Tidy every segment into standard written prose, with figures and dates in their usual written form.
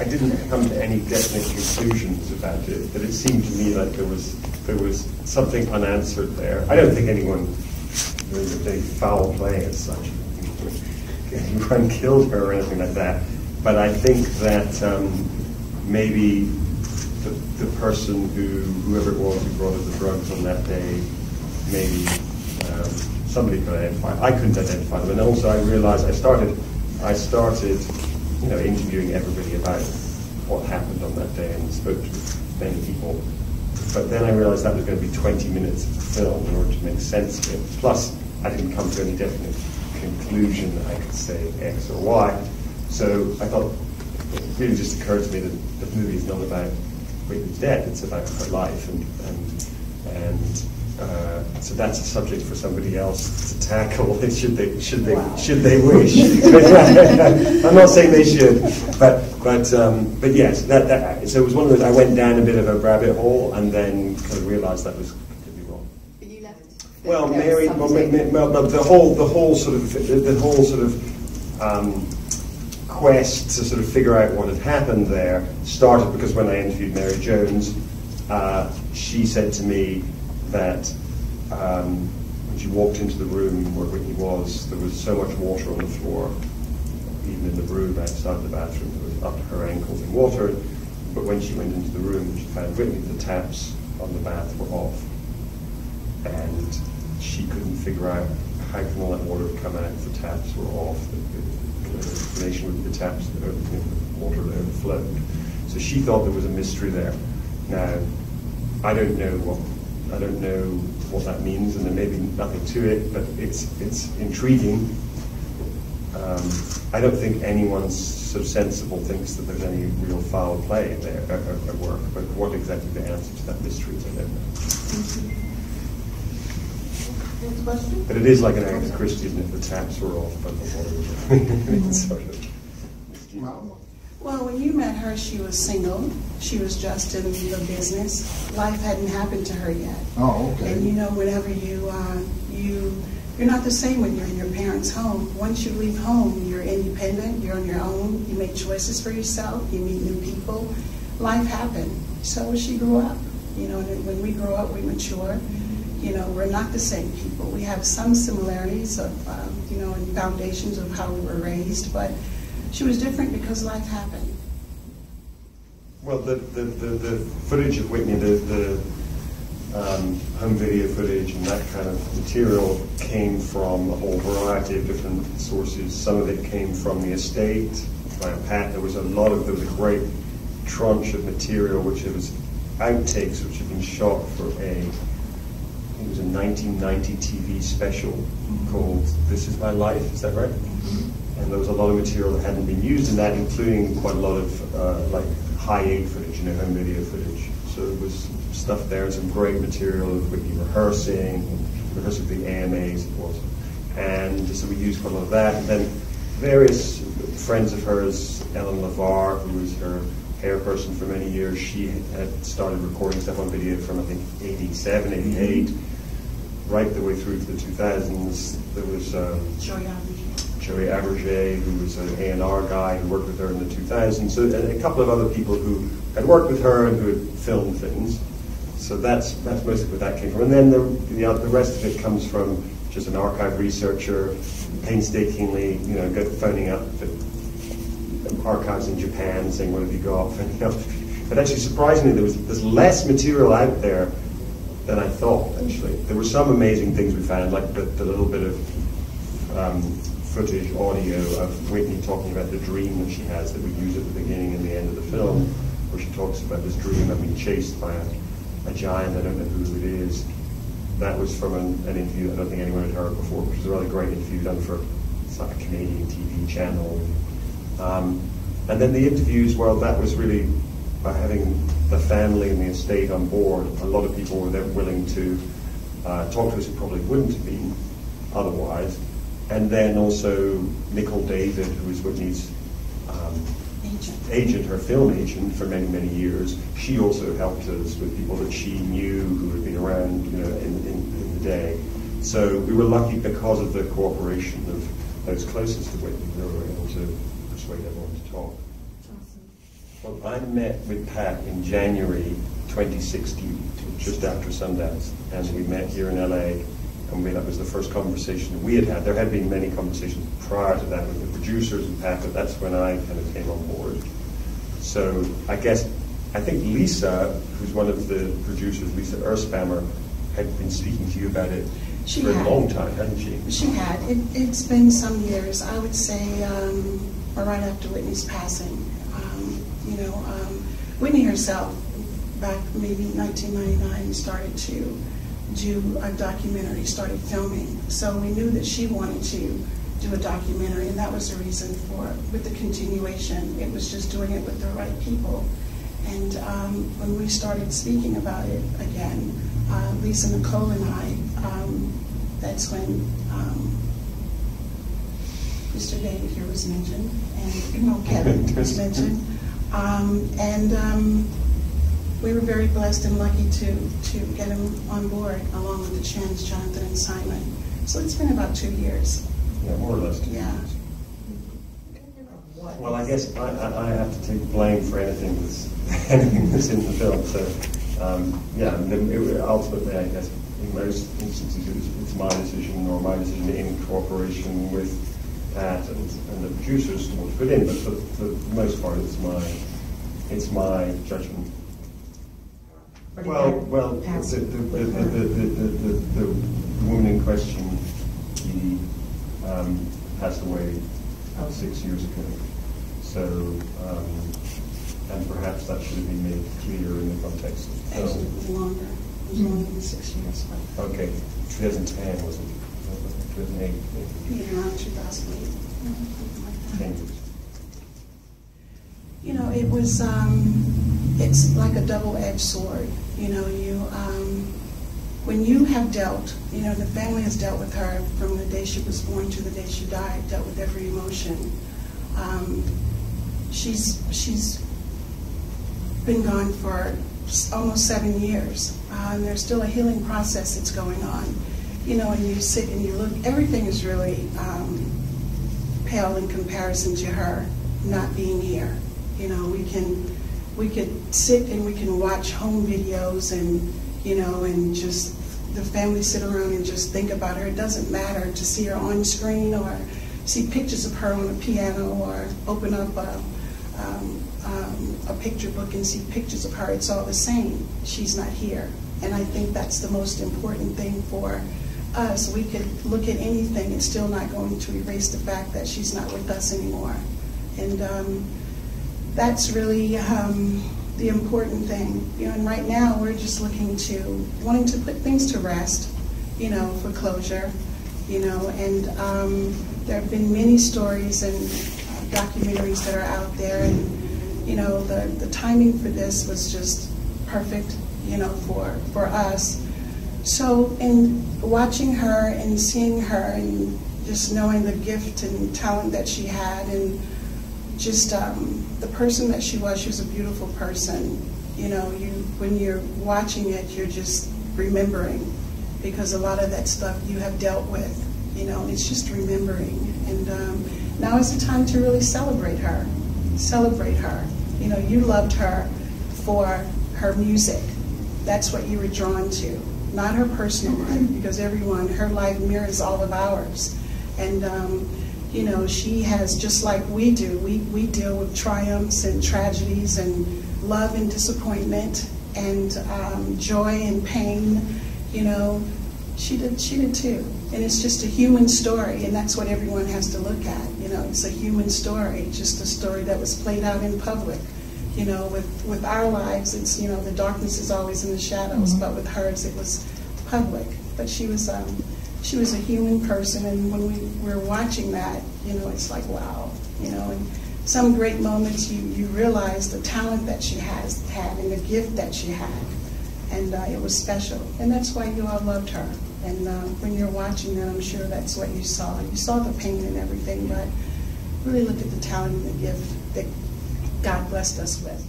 didn't come to any definite conclusions about it, but it seemed to me like there was something unanswered there. I don't think anyone was a foul play as such. Anyone killed her or anything like that. But I think that maybe the person whoever it was who brought her the drugs on that day, maybe somebody could identify. I couldn't identify them, and also I realized I started, interviewing everybody about what happened on that day and spoke to many people. But then I realized that was going to be 20 minutes of the film in order to make sense of it. Plus, I didn't come to any definite conclusion that I could say X or Y. So I thought, it really just occurred to me that the movie is not about Whitney's death, it's about her life, and so that's a subject for somebody else to tackle. Should they wish? I'm not saying they should, but yes, so it was one of those. I went down a bit of a rabbit hole and then kind of realised that was completely wrong. But you left. Well, Mary, the whole sort of quest to sort of figure out what had happened there started because when I interviewed Mary Jones, she said to me that when she walked into the room where Whitney was, there was so much water on the floor, even in the room outside the bathroom, there was up to her ankles in water. But when she went into the room, she found Whitney, the taps on the bath were off, and she couldn't figure out how can all that water have come out if the taps were off. The explanation would be the taps, the water that overflowed. So she thought there was a mystery there. Now, I don't know what that means, and there may be nothing to it, but it's intriguing. I don't think anyone sort of sensible thinks that there's any real foul play there at work, but what exactly the answer to that mystery is, I don't know. Next question? But it is like an Agatha Christie, isn't it? The taps were off, but the water was sort of. Well, when you met her, she was single. She was just in the business. Life hadn't happened to her yet. Oh, okay. And whenever you're not the same when you're in your parents' home. Once you leave home, you're independent. You're on your own. You make choices for yourself. You meet new people. Life happened. So she grew up. And when we grow up, we mature. We're not the same people. We have some similarities of, and foundations of how we were raised, but she was different because life happened. Well, the footage of Whitney, the home video footage and that kind of material came from a whole variety of different sources. Some of it came from the estate. There was a great tranche of material which was outtakes which had been shot for a 1990 TV special called This Is My Life, is that right? Mm-hmm. And there was a lot of material that hadn't been used in that, including quite a lot of high aid footage, home video footage. So there was stuff there, some great material of Whitney rehearsing the AMAs it was. And so we used quite a lot of that. And then various friends of hers, Ellen LeVar, who was her hair person for many years, she had started recording stuff on video from, I think, 87, 88, right the way through to the 2000s. There was Joey Abergé, who was an A&R guy who worked with her in the 2000s, so, and a couple of other people who had worked with her and who had filmed things. So that's mostly where that came from. And then the rest of it comes from just an archive researcher, painstakingly, phoning up the archives in Japan, saying, "What have you got?" And, but actually, surprisingly, there's less material out there than I thought. Actually, there were some amazing things we found, like the little bit of footage, audio of Whitney talking about the dream that she has that we use at the beginning and the end of the film, where she talks about this dream of being chased by a giant. I don't know who it is. That was from an interview I don't think anyone had heard before, which was a really great interview done for a Canadian TV channel. And then the interviews, well, that was really by having the family and the estate on board. A lot of people were there willing to talk to us who probably wouldn't have been otherwise. And then also Nicole David, who was Whitney's agent, her film agent for many, many years. She also helped us with people that she knew who had been around, in the day. So we were lucky because of the cooperation of those closest to Whitney. We were able to persuade everyone to talk. Well, I met with Pat in January 2016, just after Sundance, and we met here in LA, and that was the first conversation that we had had. There had been many conversations prior to that with the producers and Pat, but that's when I kind of came on board. So I think Lisa, who's one of the producers, Lisa Erspammer, had been speaking to you about it for a long time, hadn't she? She had. It's been some years. I would say right after Whitney's passing. Whitney herself, back maybe 1999, started to do a documentary, started filming. So we knew that she wanted to do a documentary, and that was the reason with the continuation. It was just doing it with the right people. And when we started speaking about it again, Lisa, Nicole, and I, that's when Mr. David here was mentioned, and Kevin was mentioned. We were very blessed and lucky to get him on board, along with the Chans, Jonathan, and Simon. So it's been about 2 years. Yeah, more or less 2 years. Well, I guess I have to take blame for anything that's in the film. So, ultimately, I guess in most instances it's my decision or my decision in cooperation with Pat and the producers to put in. But for the most part, it's my judgment. Well, the woman in question, he passed away 6 years ago. So, and perhaps that should have been made clear in the context of the film. Actually, it was longer. It was longer than 6 years. Okay, 2010 was it? 2008? Yeah, around 2008. 10 years. It was, it's like a double-edged sword. When you have dealt, the family has dealt with her from the day she was born to the day she died, dealt with every emotion. She's been gone for almost 7 years, and there's still a healing process that's going on. And you sit and you look, everything is really pale in comparison to her not being here. We could sit and we can watch home videos and, and just the family sit around and just think about her. It doesn't matter to see her on screen or see pictures of her on a piano or open up a picture book and see pictures of her. It's all the same. She's not here. And I think that's the most important thing for us. We could look at anything, it's still not going to erase the fact that she's not with us anymore. And that's really the important thing. And right now we're just wanting to put things to rest, for closure, and there have been many stories and documentaries that are out there, and the timing for this was just perfect, for us. So in watching her and seeing her and just knowing the gift and talent that she had, and just the person that she was a beautiful person. When you're watching it, you're just remembering, because a lot of that stuff you have dealt with, it's just remembering. And now is the time to really celebrate her. Celebrate her. You loved her for her music. That's what you were drawn to, not her personal life, because her life mirrors all of ours. And she has, just like we do, we deal with triumphs and tragedies and love and disappointment and joy and pain. She did too. And it's just a human story, and that's what everyone has to look at. It's a human story, just a story that was played out in public. With our lives, it's, the darkness is always in the shadows, but with hers, it was public. But she was a human person, and when we were watching that, it's like, wow, and some great moments you realize the talent that she had and the gift that she had, and it was special, and that's why you all loved her. And when you're watching that, I'm sure that's what you saw. You saw the pain and everything, but really look at the talent and the gift that God blessed us with.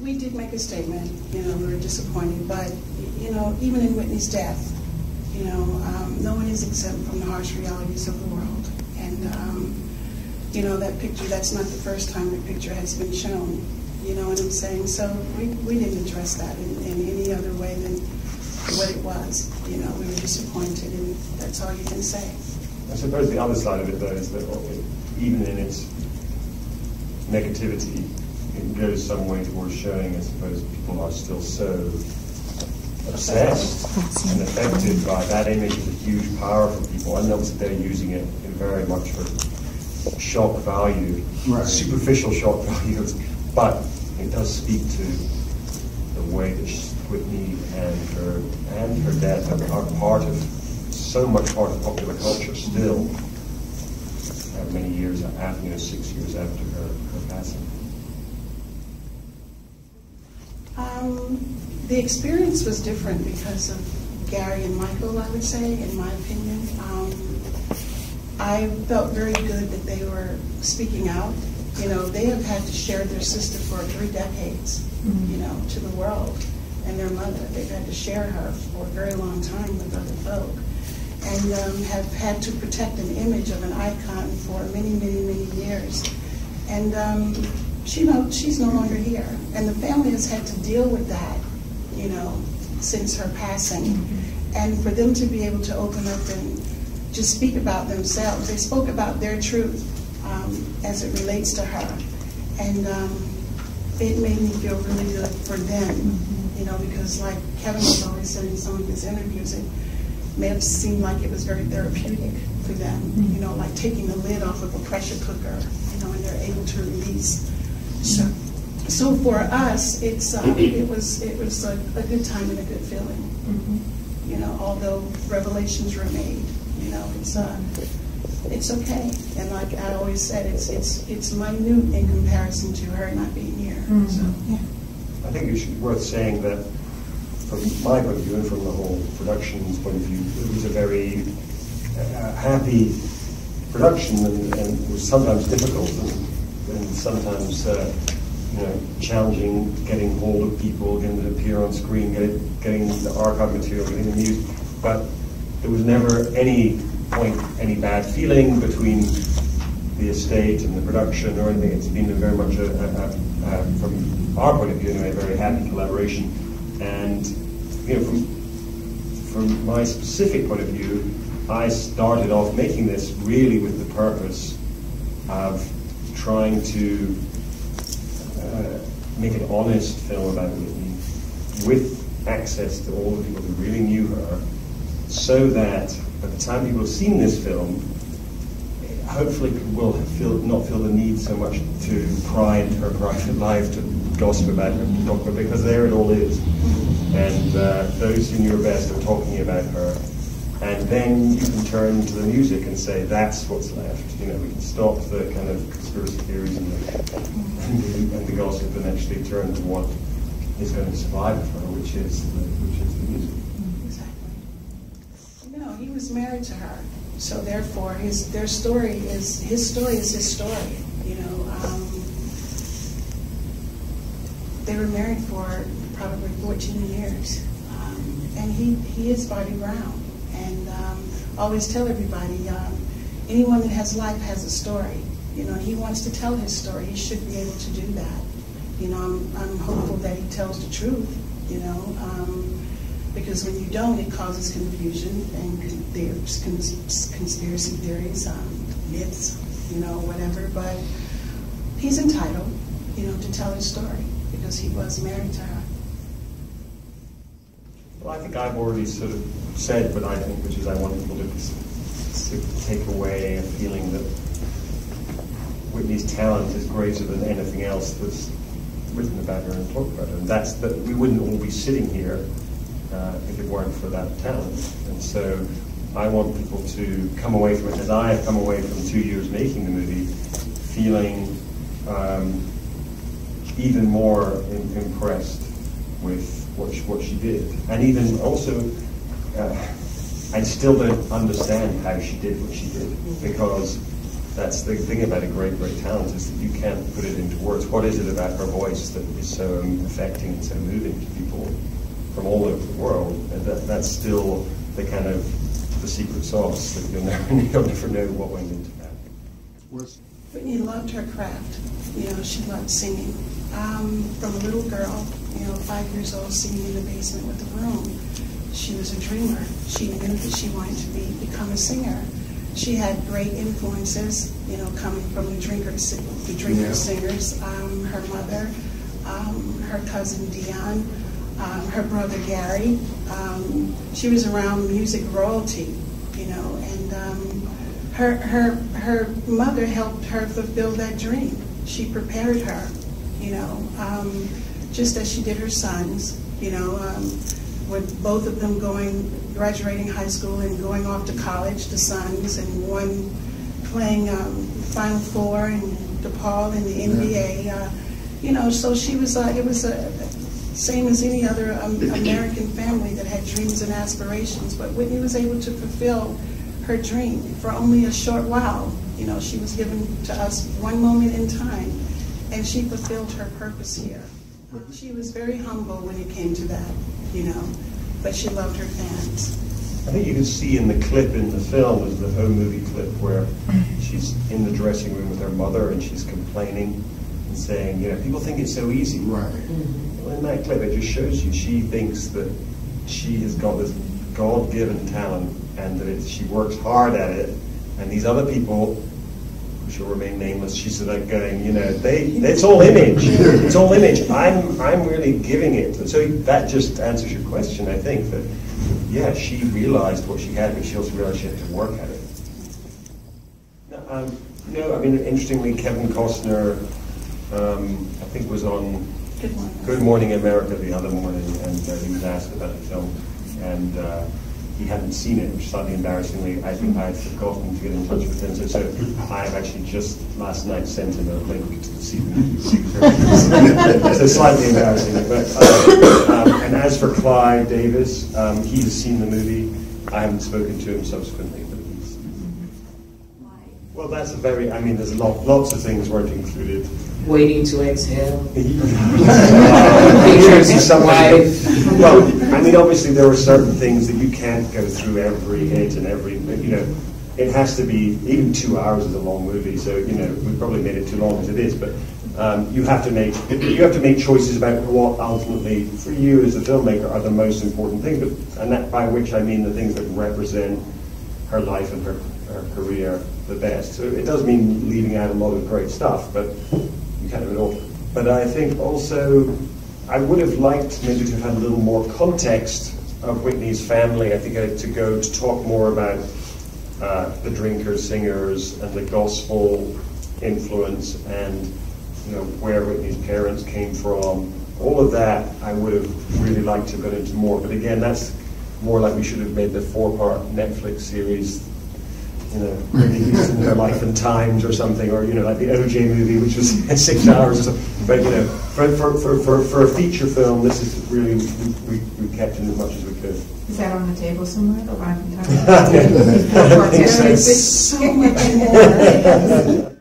We did make a statement, we were disappointed, but, even in Whitney's death, no one is exempt from the harsh realities of the world. And you know, that picture, that's not the first time the picture has been shown. You know what I'm saying? So we didn't address that in any other way than what it was. You know, we were disappointed, and that's all you can say. I suppose the other side of it, though, is that even in its negativity, it goes some way towards showing, I suppose, people are still so obsessed and affected by that image as a huge power for people. I know that they're using it very much for shock value, superficial shock values, but it does speak to the way that Whitney and her death are so much part of popular culture still. Many years after, 6 years after her passing. The experience was different because of Gary and Michael, I would say, in my opinion. I felt very good that they were speaking out. You know, they have had to share their sister for 3 decades, you know, to the world, and their mother. They've had to share her for a very long time with other folk, and have had to protect an image of an icon for many, many, many years. And she's no longer here, and the family has had to deal with that, you know, since her passing. And for them to be able to open up and just speak about themselves, they spoke about their truth as it relates to her, and it made me feel really good for them, you know, because like Kevin has always said in some of his interviews, it may have seemed like it was very therapeutic for them, you know, like taking the lid off of a pressure cooker, you know, and they're able to release. So for us, it was a good time and a good feeling, you know, although revelations were made, you know, it's okay. And like I always said, it's minute in comparison to her not being here. So yeah. I think it's worth saying that from my point of view and from the whole production's point of view, it was a very happy production, and was sometimes difficult and sometimes you know, challenging, getting hold of people, getting to appear on screen, getting the archive material, getting the music. But there was never any bad feeling between the estate and the production or anything. It's been very much from our point of view anyway, a very happy collaboration. And you know, from my specific point of view, I started off making this really with the purpose of trying to make an honest film about Whitney with access to all the people who really knew her, so that by the time people have seen this film, hopefully people will not feel the need so much to pry into her private life, to gossip about her, to talk about her, because there it all is. And those who knew her best are talking about her. And then you can turn to the music and say, that's what's left. You know, we can stop the kind of conspiracy theories and the gossip, and actually turn to what is going to survive her, which is the music. Exactly. You know, he was married to her, so therefore his story is his story. You know, they were married for probably 14 years, and he is Bobby Brown. And always tell everybody, anyone that has life has a story. You know, he wants to tell his story. He should be able to do that. You know, I'm hopeful that he tells the truth. You know, because when you don't, it causes confusion, and there's conspiracy theories, myths, you know, whatever. But he's entitled, you know, to tell his story because he was married to her. Well, I think I've already sort of said what I think, which is I want people to take away a feeling that Whitney's talent is greater than anything else that's written about her and talked about her. And that's that we wouldn't all be sitting here if it weren't for that talent. And so I want people to come away from it, as I have come away from 2 years making the movie, feeling even more impressed with what she did. And even also, I still don't understand how she did what she did, because that's the thing about a great talent, is that you can't put it into words. What is it about her voice that is so affecting and so moving to people from all over the world? And that's still the kind of the secret sauce that you'll never know what went into that. Whitney loved her craft. You know, she loved singing. From a little girl, you know, 5 years old, singing in the basement with the room, she was a dreamer. She knew that she wanted to become a singer. She had great influences, you know, coming from the drinker singers. Her mother, her cousin Dion, her brother Gary. She was around music royalty, you know, and her mother helped her fulfill that dream. She prepared her, you know, just as she did her sons, you know, with both of them graduating high school and going off to college, the sons, and one playing Final Four and DePaul in the NBA. You know, so she was, it was same as any other American family that had dreams and aspirations, but Whitney was able to fulfill her dream for only a short while. You know, she was given to us one moment in time, and she fulfilled her purpose here. She was very humble when it came to that, you know, but she loved her fans. I think you can see in the clip in the film, is the home movie clip, where she's in the dressing room with her mother and she's complaining and saying, you know, people think it's so easy. Right. Well, in that clip, it just shows you she thinks that she has got this God-given talent and that she works hard at it, and these other people, who shall remain nameless, she's sort of going, you know, it's all image. It's all image. I'm really giving it. So that just answers your question, I think, that, yeah, she realized what she had, but she also realized she had to work at it. No, I mean, interestingly, Kevin Costner, I think, was on Good Morning America the other morning, and he was asked about the film, and he hadn't seen it, which slightly embarrassingly, I think I had forgotten to get in touch with him. So I've actually just last night sent him a link to see the movie. So slightly embarrassing. But, and as for Clive Davis, he has seen the movie. I haven't spoken to him subsequently. But he's, well, that's a very, I mean, there's lots of things weren't included. Waiting to exhale. Well, I mean, obviously there are certain things that you can't go through every hit and every, you know, it has to be, even 2 hours is a long movie, so, you know, we probably made it too long as it is, but you have to make choices about what ultimately, for you as a filmmaker, are the most important things, but, and that, by which I mean the things that represent her life and her career the best. So it does mean leaving out a lot of great stuff, but you can't do it all. But I think also, I would have liked maybe to have had a little more context of Whitney's family. I think to talk more about the drinkers, singers, and the gospel influence, and, you know, where Whitney's parents came from. All of that I would have really liked to have gone into more. But again, that's more like we should have made the 4-part Netflix series, you know, Whitney Houston, Her Life and Times or something, or, you know, like the OJ movie, which was 6 hours or something. But, you know, for a feature film, this is really, we kept in as much as we could. Is that on the table somewhere, The Life and Times? There's so much more.